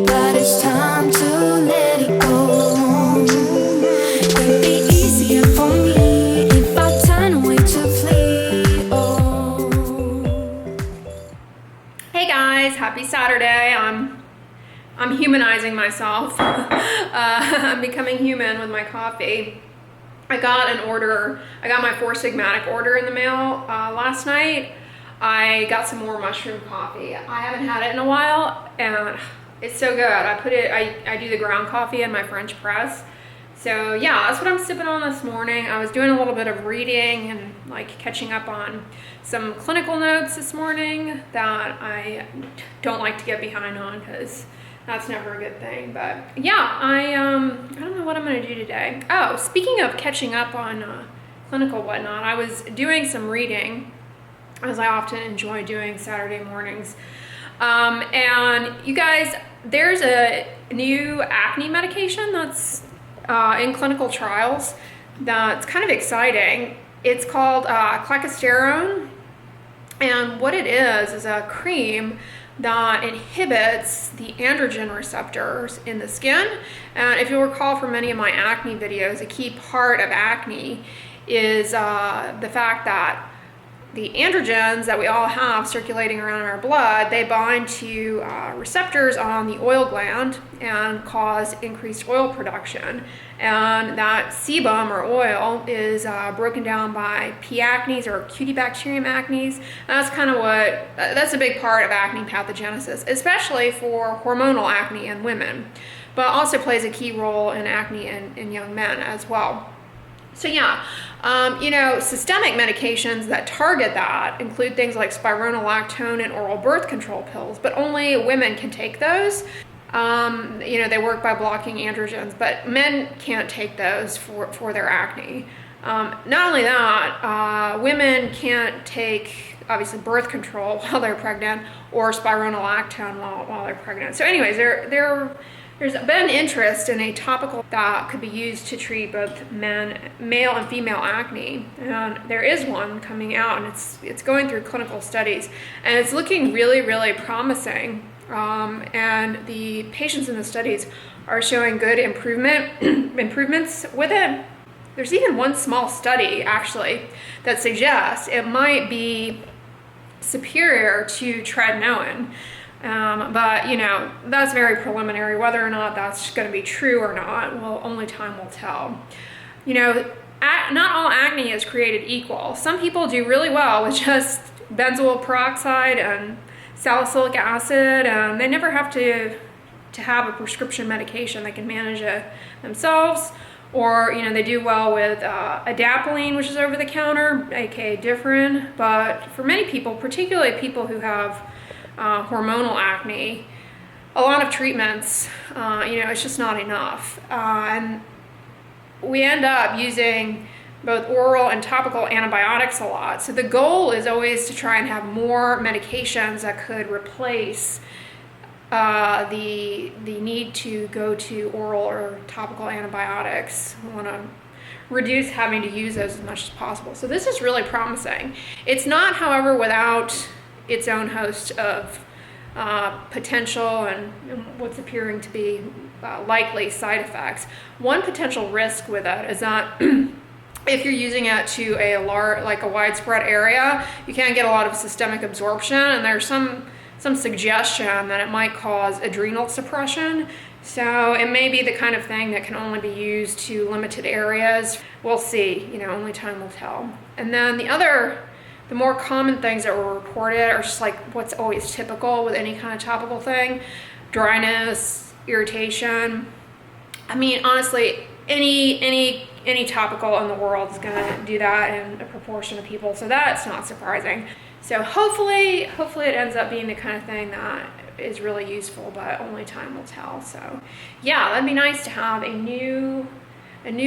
but it's time to let it go. It'd be easier for me if I turn away to flee. Oh. Hey guys, happy Saturday. I'm humanizing myself. I'm becoming human with my coffee. I got my Four Sigmatic order in the mail last night. I got some more mushroom coffee. I haven't had it in a while and it's so good. I do the ground coffee in my French press. So yeah, that's what I'm sipping on this morning. I was doing a little bit of reading and like catching up on some clinical notes this morning that I don't like to get behind on because that's never a good thing. But yeah, I don't know what I'm gonna do today. Oh, speaking of catching up on clinical whatnot, I was doing some reading, as I often enjoy doing Saturday mornings. And you guys, there's a new acne medication that's in clinical trials that's kind of exciting. It's called clascoterone, and what it is a cream that inhibits the androgen receptors in the skin. And if you'll recall from many of my acne videos, a key part of acne is the fact that the androgens that we all have circulating around in our blood, they bind to receptors on the oil gland and cause increased oil production. And that sebum or oil is broken down by P. acnes or Cutibacterium acnes. That's that's a big part of acne pathogenesis, especially for hormonal acne in women, but also plays a key role in acne in young men as well. So yeah, systemic medications that target that include things like spironolactone and oral birth control pills, but only women can take those. They work by blocking androgens, but men can't take those for their acne. Not only that, women can't take, obviously, birth control while they're pregnant or spironolactone while they're pregnant. So anyways, there's been interest in a topical that could be used to treat both male and female acne. And there is one coming out, and it's going through clinical studies, and it's looking really, really promising. And the patients in the studies are showing good improvements with it. There's even one small study, actually, that suggests it might be superior to trednoin. But that's very preliminary. Whether or not that's going to be true or not, well, only time will tell. Not all acne is created equal. Some people do really well with just benzoyl peroxide and salicylic acid, and they never have to have a prescription medication. They can manage it themselves, or they do well with adapalene, which is over the counter, aka Differin. But for many people, particularly people who have hormonal acne, a lot of treatments, it's just not enough. And we end up using both oral and topical antibiotics a lot. So the goal is always to try and have more medications that could replace the need to go to oral or topical antibiotics. We want to reduce having to use those as much as possible. So this is really promising. It's not, however, without its own host of potential and what's appearing to be likely side effects. One potential risk with it is that if you're using it to a widespread area, you can't get a lot of systemic absorption, and there's some suggestion that it might cause adrenal suppression. So it may be the kind of thing that can only be used to limited areas. We'll see, only time will tell. And then the more common things that were reported are just like what's always typical with any kind of topical thing: dryness, irritation. I mean, honestly, any topical in the world is going to do that in a proportion of people, so that's not surprising. So hopefully it ends up being the kind of thing that is really useful, but only time will tell. So yeah, that'd be nice to have a new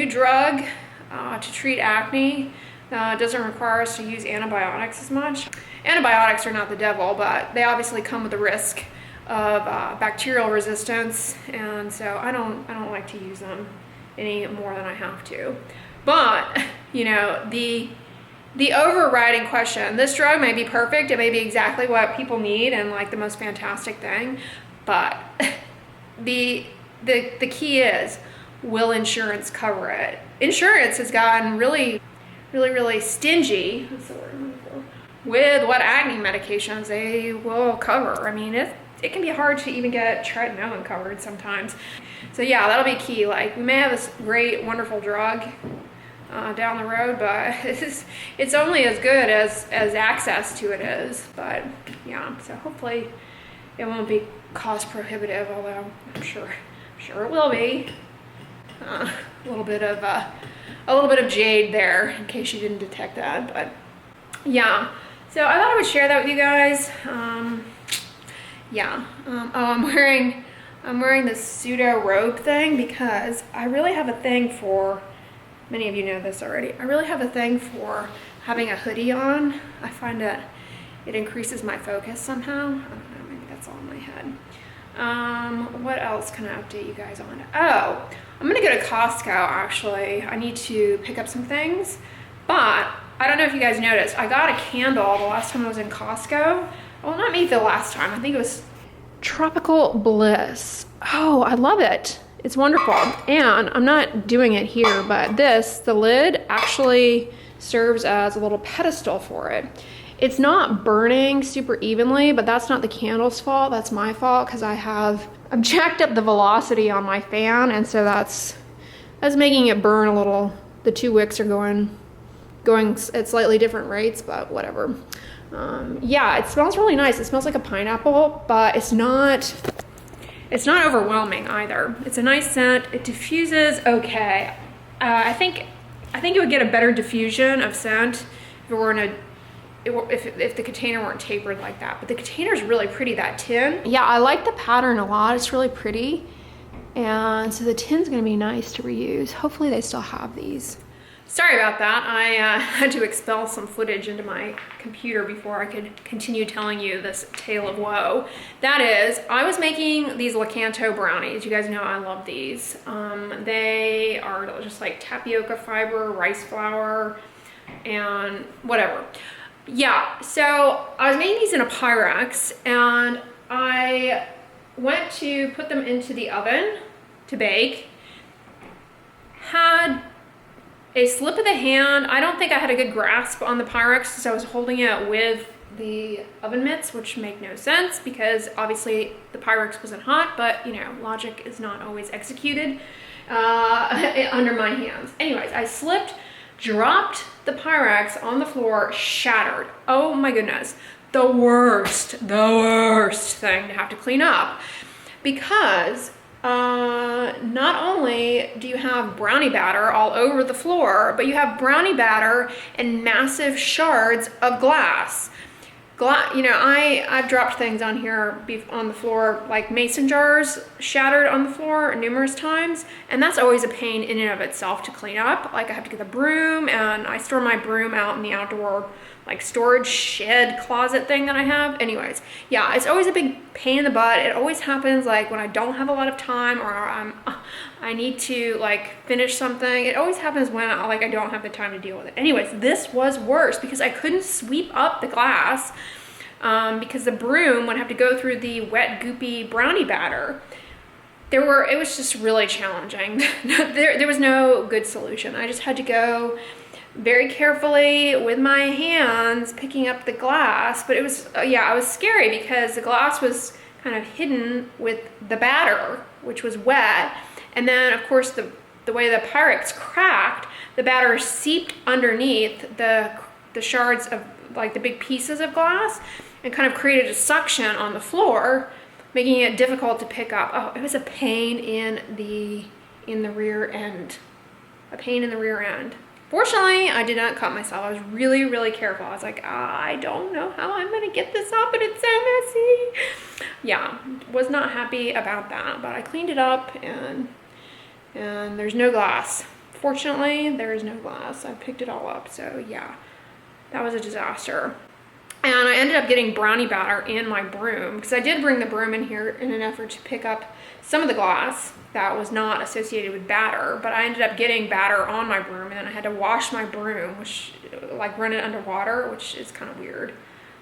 drug to treat acne. Doesn't require us to use antibiotics as much. Antibiotics are not the devil, but they obviously come with the risk of bacterial resistance, and so I don't like to use them any more than I have to. But the overriding question, this drug may be perfect, it may be exactly what people need and like the most fantastic thing, but the key is, will insurance cover it? Insurance has gotten really stingy, that's the word I'm looking for, with what acne medications they will cover. I mean, it can be hard to even get tretinoin covered sometimes. So yeah, that'll be key. Like, we may have this great, wonderful drug down the road, but it's only as good as access to it is. But yeah, so hopefully it won't be cost prohibitive, although I'm sure it will be. A little bit of jade there, in case you didn't detect that. But yeah, so I thought I would share that with you guys. I'm wearing this pseudo robe thing because I really have a thing for, many of you know this already, I really have a thing for having a hoodie on. I find that it increases my focus somehow. I don't know, maybe that's all in my head. What else can I update you guys on? Oh, I'm gonna go to Costco actually. I need to pick up some things, but I don't know if you guys noticed, I got a candle the last time I was in Costco. Well, not maybe the last time, I think it was Tropical Bliss. Oh, I love it. It's wonderful. And I'm not doing it here, but the lid actually serves as a little pedestal for it. It's not burning super evenly, but that's not the candle's fault. That's my fault because I've jacked up the velocity on my fan, and so that's making it burn a little. The two wicks are going at slightly different rates, but whatever. Yeah, it smells really nice. It smells like a pineapple, but it's not overwhelming either. It's a nice scent. It diffuses okay. I think it would get a better diffusion of scent if it were if the container weren't tapered like that. But the container is really pretty, that tin. Yeah, I like the pattern a lot. It's really pretty. And so the tin's gonna be nice to reuse. Hopefully they still have these. Sorry about that. I had to expel some footage into my computer before I could continue telling you this tale of woe. That is, I was making these Lakanto brownies. You guys know I love these. They are just like tapioca fiber, rice flour, and whatever. Yeah, so I was making these in a Pyrex, and I went to put them into the oven to bake. Had a slip of the hand. I don't think I had a good grasp on the Pyrex because I was holding it with the oven mitts, which make no sense because obviously the Pyrex wasn't hot, but you know, logic is not always executed under my hands. Anyways, I slipped, dropped the Pyrex on the floor, shattered. Oh my goodness. The worst thing to have to clean up, because not only do you have brownie batter all over the floor, but you have brownie batter and massive shards of glass. You know, I've dropped things on here on the floor, like mason jars shattered on the floor numerous times, and that's always a pain in and of itself to clean up. Like, I have to get the broom, and I store my broom out in the outdoor like storage shed closet thing that I have. Anyways, yeah, it's always a big pain in the butt. It always happens like when I don't have a lot of time, or I need to like finish something. It always happens when I don't have the time to deal with it. Anyways, this was worse because I couldn't sweep up the glass because the broom would have to go through the wet, goopy brownie batter. It was just really challenging. There was no good solution. I just had to go very carefully with my hands picking up the glass, but it was, I was scary because the glass was kind of hidden with the batter, which was wet. And then of course the way the Pyrex cracked, the batter seeped underneath the shards of like the big pieces of glass and kind of created a suction on the floor, making it difficult to pick up. Oh, it was a pain in the rear end. A pain in the rear end. Fortunately, I did not cut myself. I was really, really careful. I was like, I don't know how I'm gonna get this up, and it's so messy. Yeah, was not happy about that, but I cleaned it up, and there's no glass. Fortunately, there is no glass. I picked it all up, so yeah, that was a disaster. And I ended up getting brownie batter in my broom, because I did bring the broom in here in an effort to pick up some of the glass that was not associated with batter, but I ended up getting batter on my broom, and then I had to wash my broom, which like run it underwater, which is kind of weird.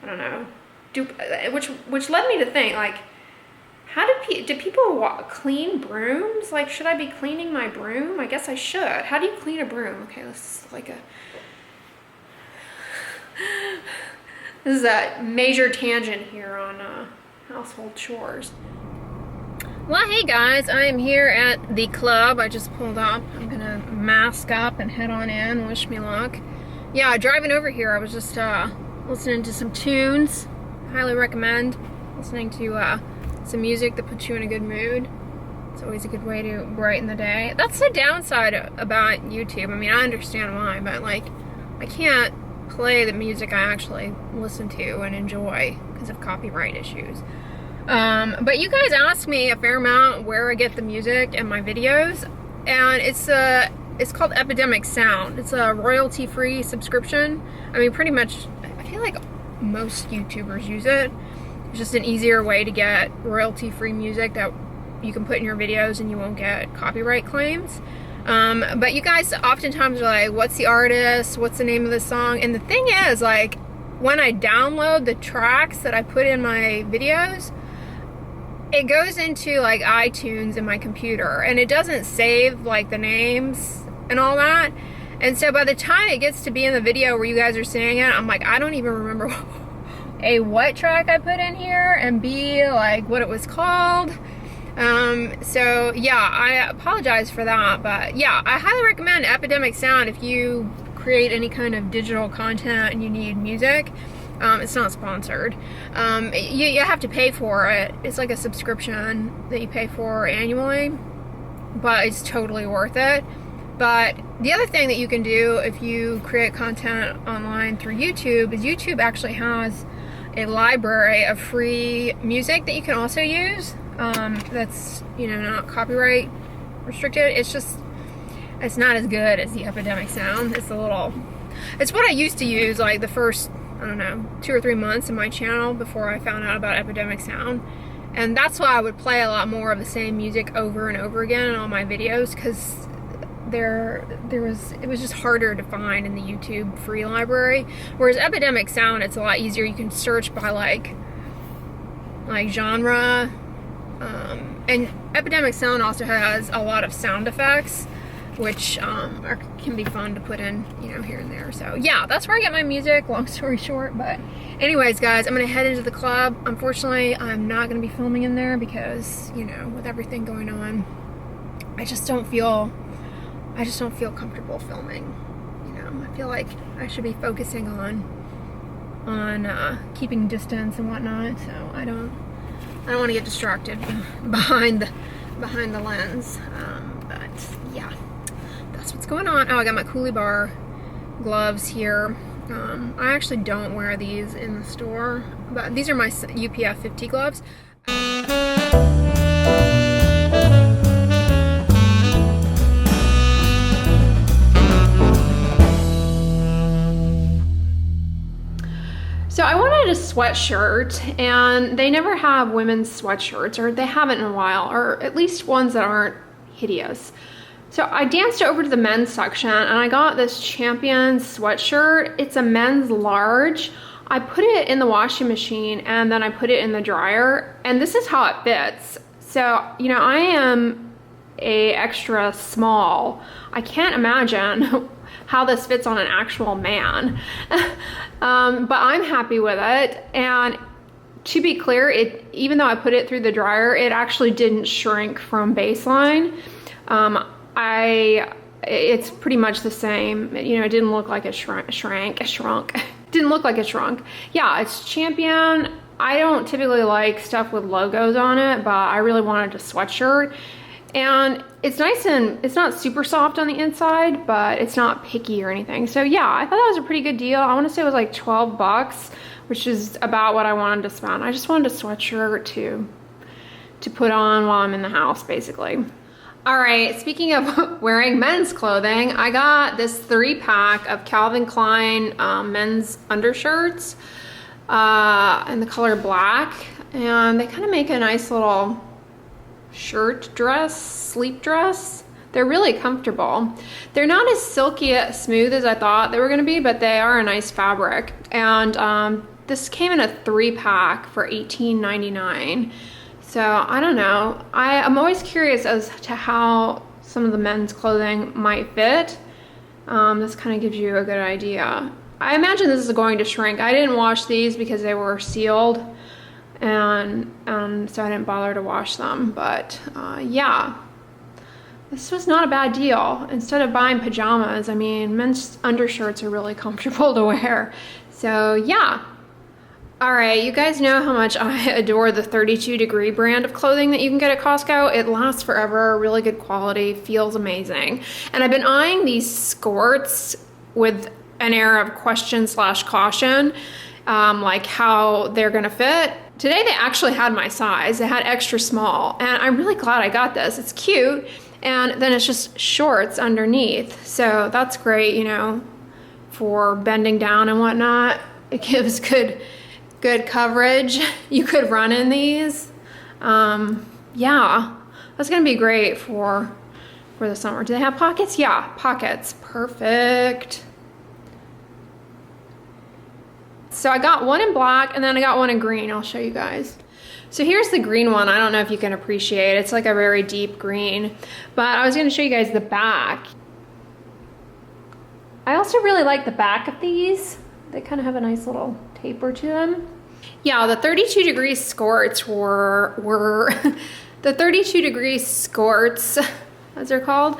I don't know. Which led me to think, like, How do people clean brooms? Like, should I be cleaning my broom? I guess I should. How do you clean a broom? Okay, this is a major tangent here on household chores. Well, hey guys, I am here at the club. I just pulled up. I'm gonna mask up and head on in. Wish me luck. Yeah, driving over here, I was just listening to some tunes. Highly recommend listening to some music that puts you in a good mood. It's always a good way to brighten the day. That's the downside about YouTube. I mean, I understand why, but like, I can't play the music I actually listen to and enjoy because of copyright issues. But you guys ask me a fair amount where I get the music and my videos, and it's called Epidemic Sound. It's a royalty-free subscription. I mean, pretty much, I feel like most YouTubers use it. It's just an easier way to get royalty-free music that you can put in your videos and you won't get copyright claims. But you guys oftentimes are like, what's the artist? What's the name of the song? And the thing is, like, when I download the tracks that I put in my videos, it goes into like iTunes in my computer, and it doesn't save like the names and all that. And so by the time it gets to be in the video where you guys are seeing it, I'm like, I don't even remember A, what track I put in here, and B, like what it was called. So yeah, I apologize for that, but yeah, I highly recommend Epidemic Sound if you create any kind of digital content and you need music. It's not sponsored. You have to pay for it. It's like a subscription that you pay for annually, but it's totally worth it. But the other thing that you can do if you create content online through YouTube is YouTube actually has a library of free music that you can also use. That's, you know, not copyright restricted. It's not as good as the Epidemic Sound. It's what I used to use like the first, I don't know, 2 or 3 months in my channel before I found out about Epidemic Sound. And that's why I would play a lot more of the same music over and over again in all my videos, because it was just harder to find in the YouTube free library. Whereas Epidemic Sound, it's a lot easier. You can search by like genre. And Epidemic Sound also has a lot of sound effects, which can be fun to put in, you know, here and there. So yeah, that's where I get my music, long story short. But anyways, guys, I'm gonna head into the club. Unfortunately, I'm not gonna be filming in there because, you know, with everything going on, I just don't feel comfortable filming. You know, I feel like I should be focusing on keeping distance and whatnot. So I don't want to get distracted behind the lens. But yeah, that's what's going on. Oh, I got my Coolie Bar gloves here. I actually don't wear these in the store, but these are my UPF 50 gloves. So I wanted a sweatshirt, and they never have women's sweatshirts, or they haven't in a while, or at least ones that aren't hideous. So I danced over to the men's section and I got this Champion sweatshirt. It's a men's large. I put it in the washing machine and then I put it in the dryer, and this is how it fits. So, you know, I am a extra small. I can't imagine how this fits on an actual man. But I'm happy with it. And to be clear, even though I put it through the dryer, it actually didn't shrink from baseline. It's pretty much the same. You know, it didn't look like it shrunk. Didn't look like it shrunk. Yeah, it's Champion. I don't typically like stuff with logos on it, but I really wanted a sweatshirt. And it's nice, and it's not super soft on the inside, but it's not picky or anything. So yeah, I thought that was a pretty good deal. I want to say it was like 12 bucks, which is about what I wanted to spend. I just wanted a sweatshirt to put on while I'm in the house, basically. All right, speaking of wearing men's clothing, I got this 3-pack of Calvin Klein men's undershirts in the color black. And they kind of make a nice little shirt dress, sleep dress. They're really comfortable. They're not as silky smooth as I thought they were gonna be, but they are a nice fabric. And this came in a 3-pack for $18.99. So I don't know. I'm always curious as to how some of the men's clothing might fit. This kind of gives you a good idea. I imagine this is going to shrink. I didn't wash these because they were sealed, and so I didn't bother to wash them. But yeah, this was not a bad deal. Instead of buying pajamas, I mean, men's undershirts are really comfortable to wear. So yeah. All right, you guys know how much I adore the 32 Degree brand of clothing that you can get at Costco. It lasts forever, really good quality, feels amazing. And I've been eyeing these skirts with an air of question/caution, like how they're gonna fit. Today they actually had my size. They had extra small, and I'm really glad I got this. It's cute, and then it's just shorts underneath. So that's great, you know, for bending down and whatnot. It gives good coverage. You could run in these. Yeah, that's gonna be great for the summer. Do they have pockets? Yeah, pockets, perfect. So I got one in black and then I got one in green. I'll show you guys. So here's the green one. I don't know if you can appreciate it. It's like a very deep green, but I was gonna show you guys the back. I also really like the back of these. They kind of have a nice little taper to them. Yeah, the 32 Degree skirts were the 32 Degree skirts, as they're called,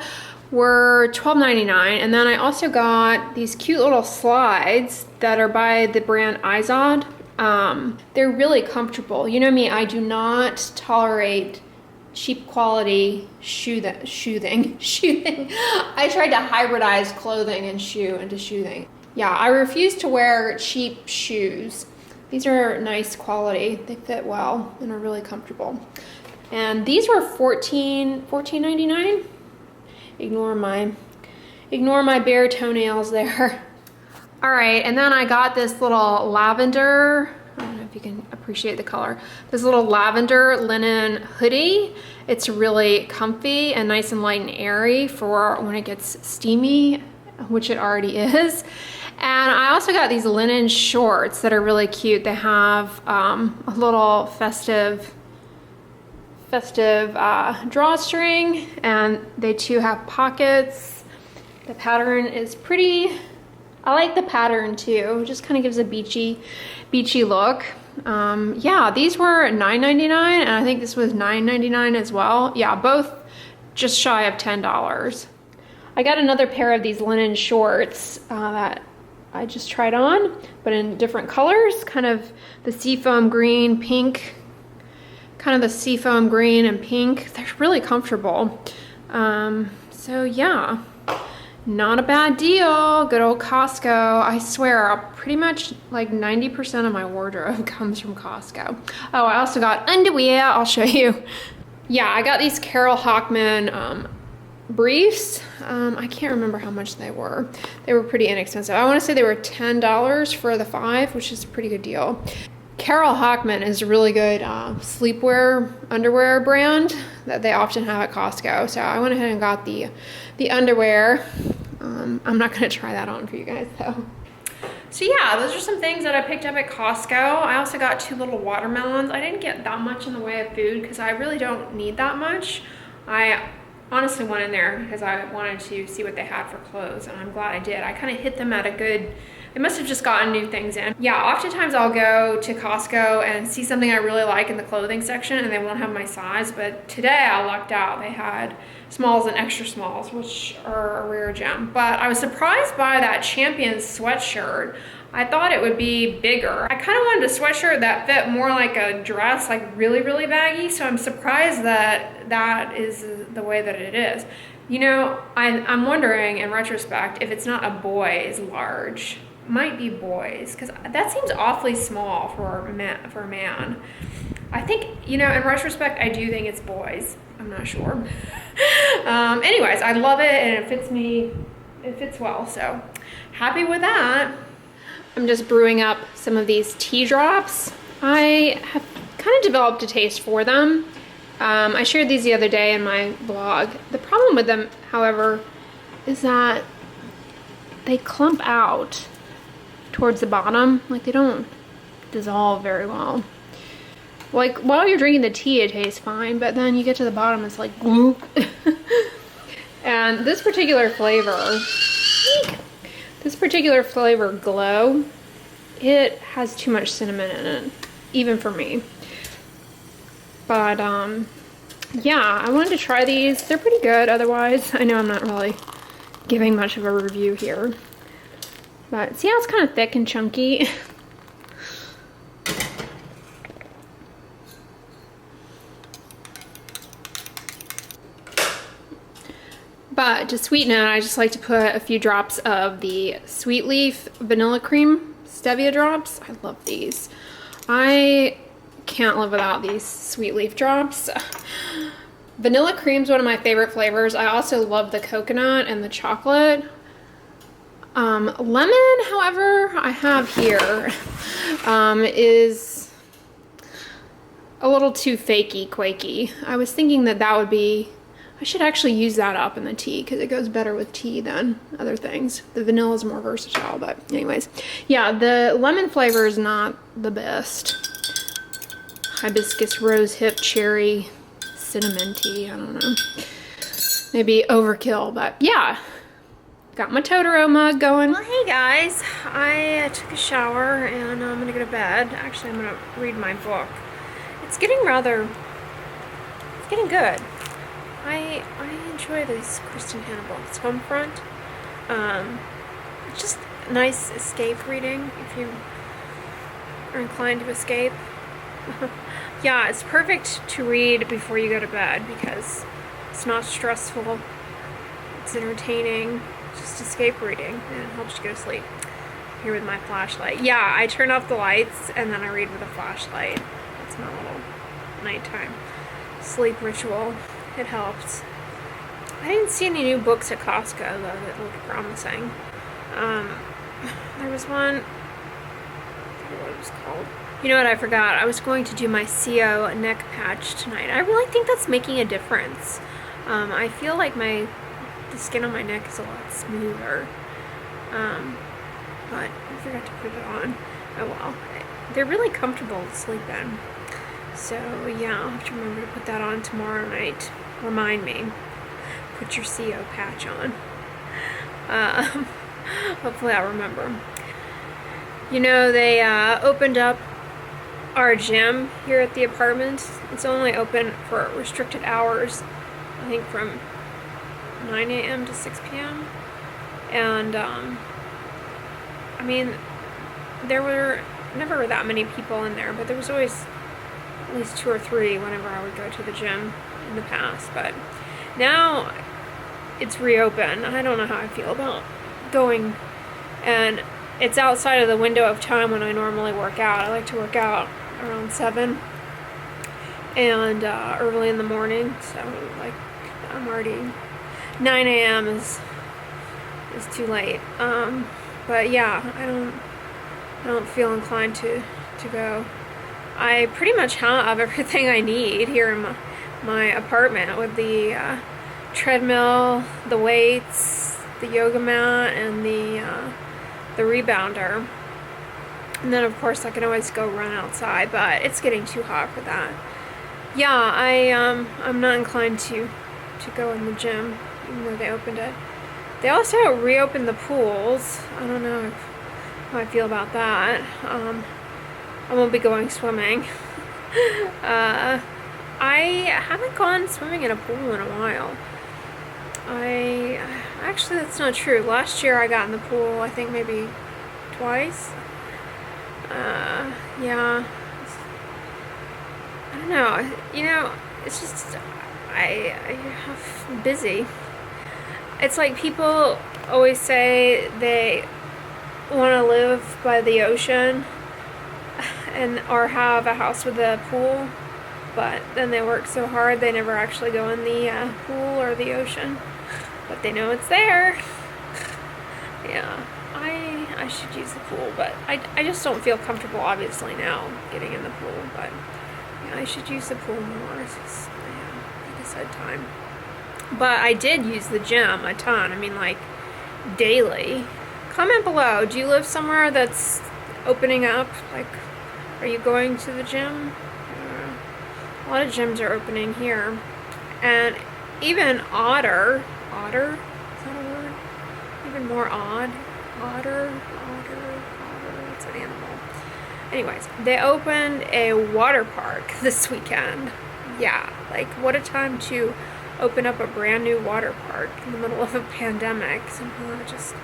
were $12.99. And then I also got these cute little slides that are by the brand Izod. They're really comfortable. You know me, I do not tolerate cheap quality shooting. I tried to hybridize clothing and shoe into shooting. Yeah, I refuse to wear cheap shoes. These are nice quality. They fit well and are really comfortable. And these were $14.99. Ignore my bare toenails there. All right, and then I got this little lavender, I don't know if you can appreciate the color, this little lavender linen hoodie. It's really comfy and nice and light and airy for when it gets steamy, which it already is. And I also got these linen shorts that are really cute. They have a little festive drawstring, and they too have pockets. The pattern is pretty. I like the pattern too. It just kind of gives a beachy look. Yeah, these were $9.99, and I think this was $9.99 as well. Yeah, both just shy of $10. I got another pair of these linen shorts that I just tried on, but in different colors, kind of the seafoam green, pink, kind of the seafoam green and pink. They're really comfortable. So yeah, not a bad deal. Good old Costco. I swear, pretty much like 90% of my wardrobe comes from Costco. Oh, I also got underwear. I'll show you. Yeah, I got these Carol Hockman briefs. I can't remember how much they were. They were pretty inexpensive. I want to say they were $10 for the 5, which is a pretty good deal. Carol Hockman is a really good sleepwear underwear brand that they often have at Costco. So I went ahead and got the underwear. I'm not going to try that on for you guys though. So yeah, those are some things that I picked up at Costco. I also got 2 little watermelons. I didn't get that much in the way of food because I really don't need that much. I honestly went in there because I wanted to see what they had for clothes, and I'm glad I did. I kind of hit them at a good, they must have just gotten new things in. Yeah, oftentimes I'll go to Costco and see something I really like in the clothing section and they won't have my size, but today I lucked out. They had smalls and extra smalls, which are a rare gem. But I was surprised by that Champion sweatshirt. I thought it would be bigger. I kind of wanted a sweatshirt that fit more like a dress, like really, really baggy. So I'm surprised that that is the way that it is. You know, I'm wondering in retrospect if it's not a boy's large. Might be boys, because that seems awfully small for a man. I think, you know, in retrospect, I do think it's boys. I'm not sure. Anyways, I love it and it fits me. It fits well, so happy with that. I'm just brewing up some of these tea drops. I have kind of developed a taste for them. I shared these the other day in my blog. The problem with them, however, is that they clump out towards the bottom. Like, they don't dissolve very well. Like, while you're drinking the tea, it tastes fine, but then you get to the bottom, it's like, gloop. And this particular flavor, Glow, it has too much cinnamon in it, even for me. But, yeah, I wanted to try these. They're pretty good otherwise. I know I'm not really giving much of a review here. But see how it's kind of thick and chunky? But to sweeten it, I just like to put a few drops of the Sweet Leaf Vanilla Cream Stevia drops. I love these. I can't live without these Sweet Leaf drops. Vanilla cream is one of my favorite flavors. I also love the coconut and the chocolate. Lemon, however, I have here, is a little too fakey quakey. I was thinking that would be, I should actually use that up in the tea because it goes better with tea than other things. The vanilla is more versatile, but anyways. Yeah, the lemon flavor is not the best. Hibiscus rose hip cherry cinnamon tea, I don't know. Maybe overkill, but yeah. Got my Totoro mug going. Well, hey guys, I took a shower and I'm gonna go to bed. Actually, I'm gonna read my book. It's getting good. I enjoy these Kristen Hanna books. Homefront. It's just nice escape reading if you are inclined to escape. Yeah, it's perfect to read before you go to bed because it's not stressful. It's entertaining. It's just escape reading and it helps you go to sleep. Here with my flashlight. Yeah, I turn off the lights and then I read with a flashlight. That's my little nighttime sleep ritual. It helps. I didn't see any new books at Costco though that looked promising. There was one, I forget what it was called. You know what, I forgot. I was going to do my CO neck patch tonight. I really think that's making a difference. I feel like the skin on my neck is a lot smoother. But I forgot to put it on. Oh well. They're really comfortable to sleep in. So yeah, I'll have to remember to put that on tomorrow night. Remind me. Put your CO patch on. Hopefully I'll remember. You know, they opened up our gym here at the apartment. It's only open for restricted hours, I think from 9 a.m. to 6 p.m. And I mean, there were never that many people in there, but there was always at least 2 or 3 whenever I would go to the gym in the past. But now it's reopened. I don't know how I feel about going, and it's outside of the window of time when I normally work out. I like to work out around 7 and early in the morning, so like I'm already 9 a.m. is too late. But yeah, I don't feel inclined to go. I pretty much have everything I need here in my apartment with the treadmill, the weights, the yoga mat, and the rebounder. And then of course I can always go run outside, but it's getting too hot for that. Yeah, I'm not inclined to go in the gym, even though they opened it. They also reopened the pools. I don't know how I feel about that. I won't be going swimming. I haven't gone swimming in a pool in a while. Actually, that's not true. Last year I got in the pool, I think maybe twice. Yeah. I don't know. You know, it's just, I'm busy. It's like people always say they want to live by the ocean or have a house with a pool, but then they work so hard they never actually go in the pool or the ocean, but they know it's there. Yeah, I should use the pool, but I just don't feel comfortable obviously now getting in the pool, but yeah, I should use the pool more. It's just, yeah, like I said, time. But I did use the gym a ton. I mean, like daily. Comment below, do you live somewhere that's opening up? Like, are you going to the gym? A lot of gyms are opening here. And even otter, is that a word? Even more odd, otter, what's an animal? Anyways, they opened a water park this weekend. Yeah, like what a time to open up a brand new water park in the middle of a pandemic. Somehow it just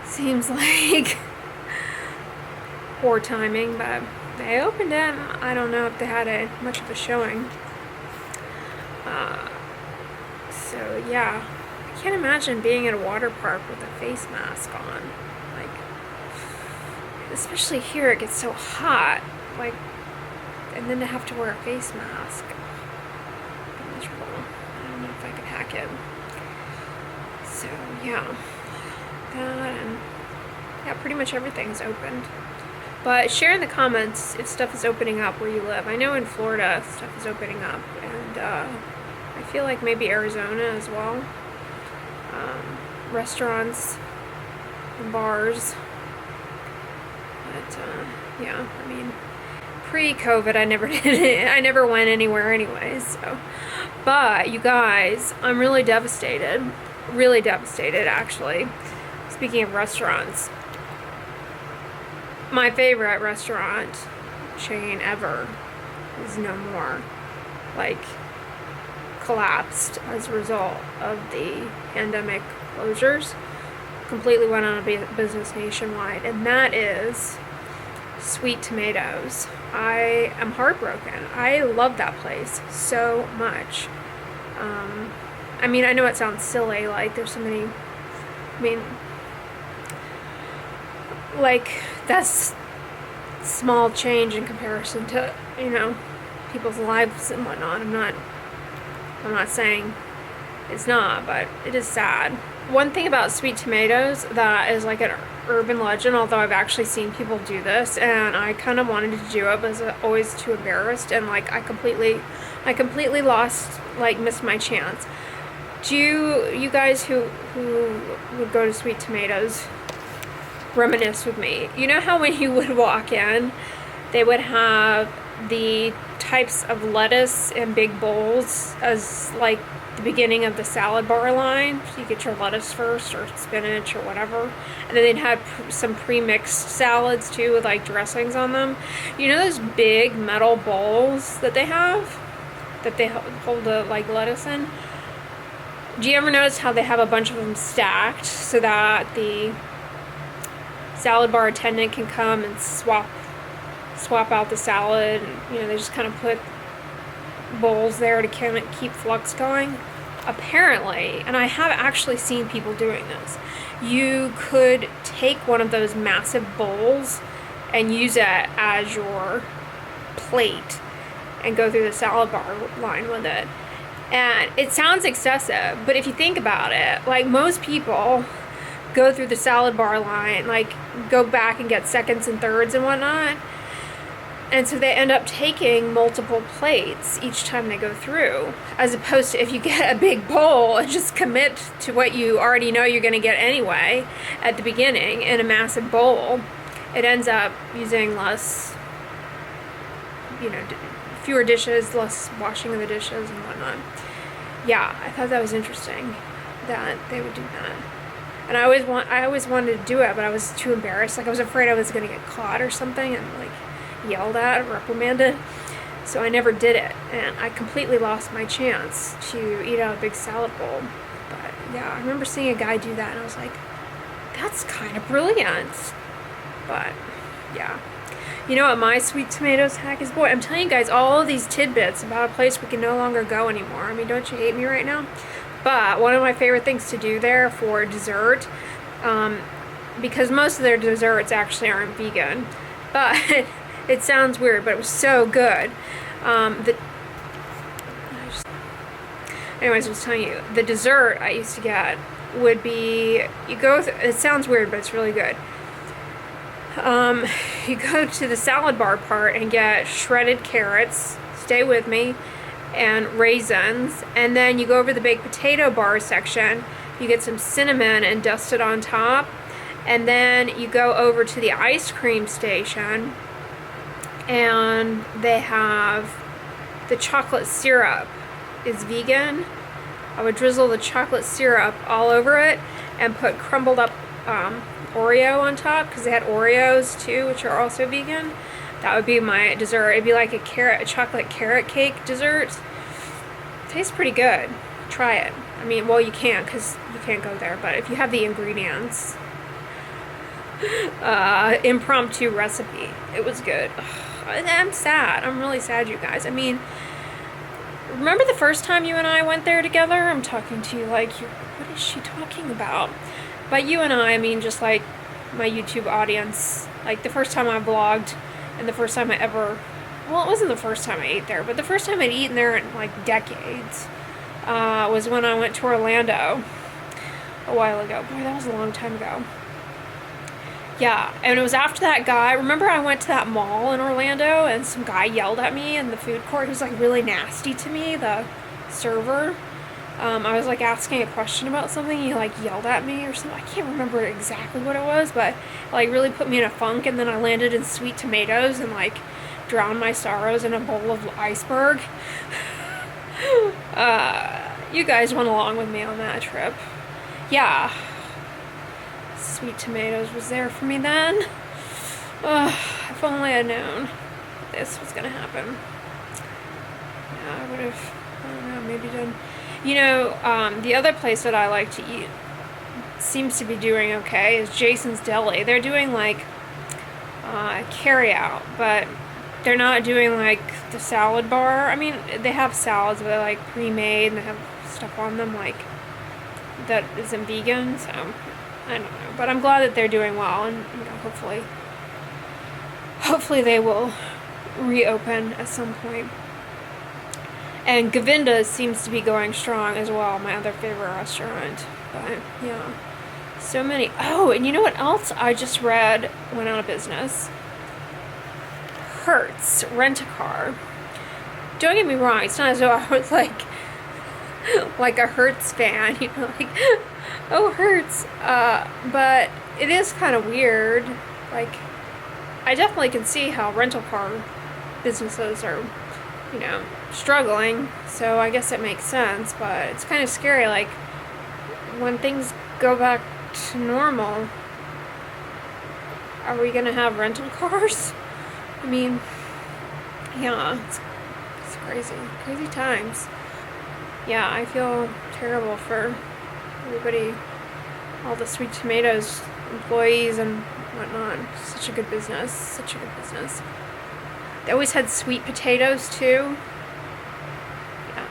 seems like poor timing, but they opened it. I don't know if they had much of a showing. So yeah, I can't imagine being at a water park with a face mask on. Like, especially here, it gets so hot. Like, and then to have to wear a face mask. Miserable. I don't know if I could hack it. So yeah, that and yeah, pretty much everything's opened. But share in the comments if stuff is opening up where you live. I know in Florida stuff is opening up, and I feel like maybe Arizona as well. Restaurants and bars. But yeah, I mean, pre-COVID, I never did it. I never went anywhere anyways. So, but you guys, I'm really devastated. Really devastated, actually. Speaking of restaurants, my favorite restaurant chain ever is no more. Like, collapsed as a result of the pandemic closures. Completely went out of business nationwide, and that is Sweet Tomatoes. I am heartbroken. I love that place so much. I mean, I know it sounds silly, like there's so many, I mean, like that's small change in comparison to, you know, people's lives and whatnot. I'm not saying it's not, but it is sad. One thing about Sweet Tomatoes that is like an urban legend, although I've actually seen people do this, and I kind of wanted to do it, but was always too embarrassed, and like I completely lost, like missed my chance. Do you guys who would go to Sweet Tomatoes reminisce with me? You know how when you would walk in, they would have the types of lettuce in big bowls as like the beginning of the salad bar line. So you get your lettuce first, or spinach, or whatever, and then they'd have some pre-mixed salads too with like dressings on them. You know those big metal bowls that they have, that they hold the like lettuce in? Do you ever notice how they have a bunch of them stacked so that the salad bar attendant can come and swap out the salad, and, you know, they just kind of put bowls there to kind of keep flux going? Apparently, and I have actually seen people doing this, you could take one of those massive bowls and use it as your plate and go through the salad bar line with it. And it sounds excessive, but if you think about it, like most people go through the salad bar line, like go back and get seconds and thirds and whatnot. And so they end up taking multiple plates each time they go through, as opposed to if you get a big bowl and just commit to what you already know you're going to get anyway at the beginning in a massive bowl. It ends up using less, you know, fewer dishes, less washing of the dishes and whatnot. Yeah, I thought that was interesting that they would do that. And I always wanted to do it, but I was too embarrassed. Like I was afraid I was going to get caught or something and like yelled at or reprimanded. So I never did it, and I completely lost my chance to eat out a big salad bowl. But yeah, I remember seeing a guy do that, and I was like, that's kind of brilliant. But yeah, you know what my Sweet Tomatoes hack is? Boy, I'm telling you guys all of these tidbits about a place we can no longer go anymore. I mean, don't you hate me right now? But one of my favorite things to do there for dessert, because most of their desserts actually aren't vegan, but it sounds weird, but it was so good. Anyways, I was telling you, the dessert I used to get would be, it sounds weird, but it's really good. You go to the salad bar part and get shredded carrots, stay with me, and raisins, and then you go over the baked potato bar section, you get some cinnamon and dust it on top, and then you go over to the ice cream station, and they have the chocolate syrup is vegan, I would drizzle the chocolate syrup all over it and put crumbled up Oreo on top, because they had Oreos too, which are also vegan. That would be my dessert. It'd be like a chocolate carrot cake dessert. Tastes pretty good. Try it. I mean, well, you can't, because you can't go there, but if you have the ingredients. Impromptu recipe. It was good. Ugh, I'm sad. I'm really sad, you guys. I mean, remember the first time you and I went there together? I'm talking to you like, what is she talking about? By you and I mean just like my YouTube audience. Like the first time I vlogged, and the first time I ever, well, it wasn't the first time I ate there, but the first time I'd eaten there in like decades was when I went to Orlando a while ago. Boy, that was a long time ago. Yeah, and it was after that guy. Remember I went to that mall in Orlando and some guy yelled at me in the food court. He was like really nasty to me, the server. I was like asking a question about something. He like yelled at me or something. I can't remember exactly what it was, but it, like really put me in a funk. And then I landed in sweet tomatoes and like drowned my sorrows in a bowl of iceberg. You guys went along with me on that trip. Yeah. Sweet tomatoes was there for me then. If only I'd known this was gonna happen. Yeah, I would have, I don't know, maybe done. You know, the other place that I like to eat seems to be doing okay is Jason's Deli. They're doing like carry out, but they're not doing like the salad bar. I mean, they have salads, but they're like pre-made and they have stuff on them like that isn't vegan, so I don't know. But I'm glad that they're doing well, and you know, hopefully they will reopen at some point. And Govinda seems to be going strong as well, my other favorite restaurant. But yeah, so many. Oh, and you know what else I just read went out of business? Hertz Rent-A-Car. Don't get me wrong, it's not as though I was like a Hertz fan, you know, like, oh, Hertz. But it is kind of weird. Like, I definitely can see how rental car businesses are, you know, struggling. So I guess it makes sense, but it's kind of scary. Like, when things go back to normal, are we going to have rental cars? I mean, yeah, it's crazy. Crazy times. Yeah, I feel terrible for everybody, all the Sweet Tomatoes employees and whatnot. Such a good business. Such a good business. They always had sweet potatoes too. Yeah.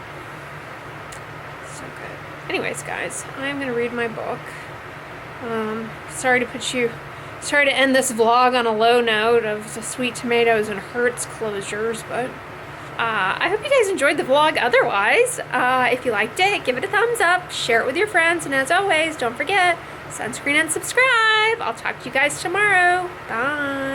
So good. Anyways, guys, I'm going to read my book. Sorry to end this vlog on a low note of the Sweet Tomatoes and Hertz closures, but I hope you guys enjoyed the vlog otherwise. If you liked it, give it a thumbs up, share it with your friends, and as always, don't forget, sunscreen and subscribe. I'll talk to you guys tomorrow. Bye.